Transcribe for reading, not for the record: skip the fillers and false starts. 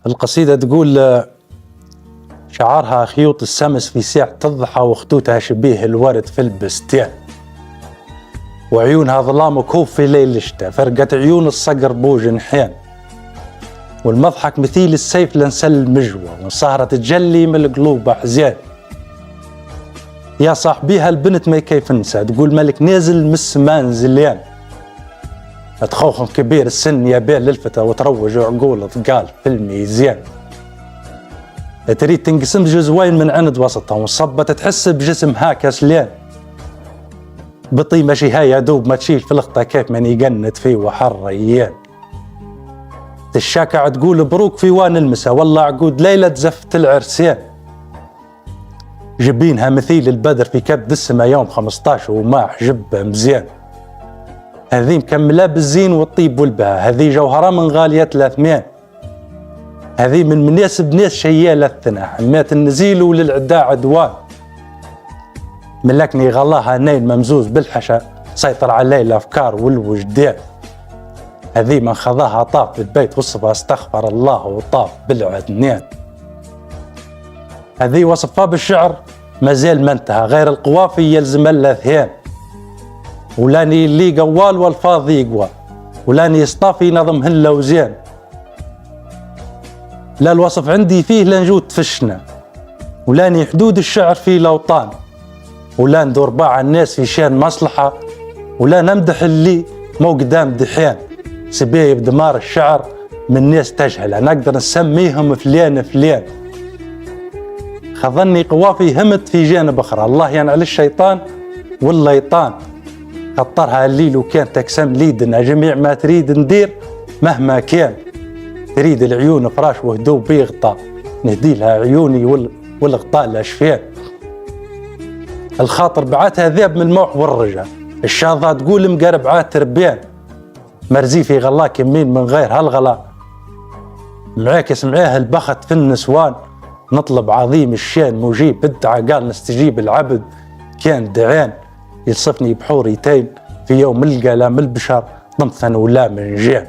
القصيدة تقول شعارها خيوط السمس في ساعة الضحى وخطوتها شبيه الورد في البستان، وعيونها ظلام وكوف في ليل الشتاء، فرقت عيون الصقر بوج نحيان، والمضحك مثيل السيف لنسل المجوى، والسهرة تجلي من القلوب أحزان. يا صاحبيها البنت ما كيف نسى، تقول ملك نازل من السمان زليان، تخوخم كبير السن يا بين للفتى وتروج عقول ثقال في الميزان. تريد تنقسم جزوين من عند وسطها وصبة تحس بجسمها كسلان، بطي ماشي هاي يا دوب ما تشيل في الخطة كيف من يقند فيه وحر ريان. الشاكع تقول بروك في وان المسا والله عقود ليلة زفت العرسان، جبينها مثيل البدر في كبد السما يوم 15 وما حجبها مزيان. هذه مكملة بالزين والطيب والبهاء، هذه جوهرة من غالية الأثمان، هذه من مناسب ناس شيالة الثنا، حمات النزيل وللعداء عدوان. ملكني غلاها نيل ممزوز بالحشا، سيطر عليه الأفكار والوجدان. هذه من خذاها طاف بالبيت وصفها استغفر الله وطاف بالعدنان. هذه وصفها بالشعر مازال ما انتهى، غير القوافي يلزم الأذهان، ولاني اللي قوال والفاضي يقوى، ولاني يصطافي نظمهن لوزان. لا الوصف عندي فيه لنجود فشنا، ولاني حدود الشعر فيه لوطان، ولا ندور باع الناس في شان مصلحة، ولا نمدح اللي مو قدام دحيان. سبيب دمار الشعر من ناس تجهل، نقدر نسميهم فلان فلان. خظني قوافي همت في جانب أخرى، الله ينعل الشيطان والليطان. خطرها الليل وكان تقسم ليدنا جميع ما تريد ندير مهما كان. تريد العيون فراش وهدوء بيغطى، نهدي لها عيوني والغطاء الأشفان. الخاطر بعتها ذاب من الموح والرجا، الشاظة تقول مقرب عاد تربيان. مرزي في غلاك يمين من غير هالغلا، معاكس معاه البخت في النسوان. نطلب عظيم الشان مجيب ادعى قال نستجيب العبد كان دعان. يلصفني بحوريتين في يوم القلم البشر ضمثا ولا من جان.